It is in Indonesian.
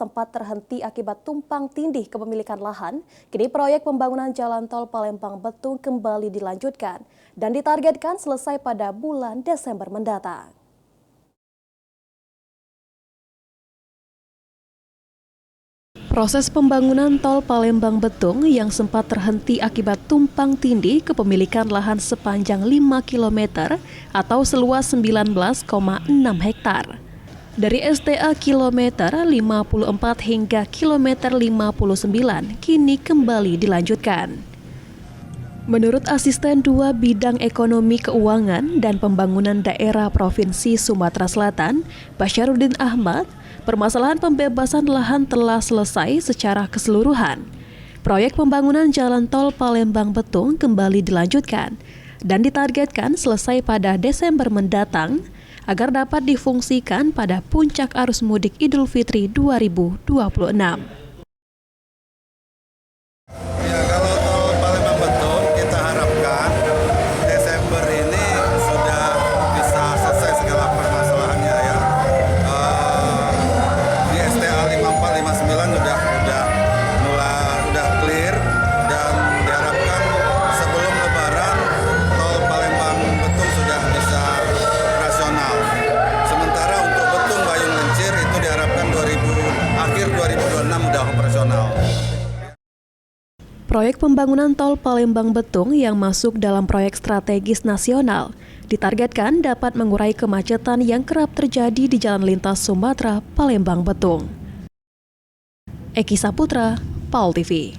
sempat terhenti akibat tumpang tindih kepemilikan lahan, kini proyek pembangunan jalan tol Palembang-Betung kembali dilanjutkan dan ditargetkan selesai pada bulan Desember mendatang. Proses pembangunan tol Palembang-Betung yang sempat terhenti akibat tumpang tindih kepemilikan lahan sepanjang 5 km atau seluas 19,6 hektar. Dari STA kilometer 54 hingga kilometer 59 kini kembali dilanjutkan. Menurut Asisten 2 Bidang Ekonomi Keuangan dan Pembangunan Daerah Provinsi Sumatera Selatan, Basyarudin Ahmad, permasalahan pembebasan lahan telah selesai secara keseluruhan. Proyek pembangunan jalan tol Palembang-Betung kembali dilanjutkan dan ditargetkan selesai pada Desember mendatang agar dapat difungsikan pada puncak arus mudik Idul Fitri 2026. Ya, kalau tol Palembang-Betung kita harapkan Desember ini sudah bisa selesai segala permasalahannya ya. Di STA 5459 udah clear dan diharapkan sebelum Lebaran tol Palembang-Betung sudah bisa operasional. Sementara untuk Betung Bayung Lencir itu diharapkan akhir 2026 sudah operasional. Proyek pembangunan tol Palembang-Betung yang masuk dalam proyek strategis nasional ditargetkan dapat mengurai kemacetan yang kerap terjadi di jalan lintas Sumatera Palembang-Betung. Eki Saputra, PAL TV.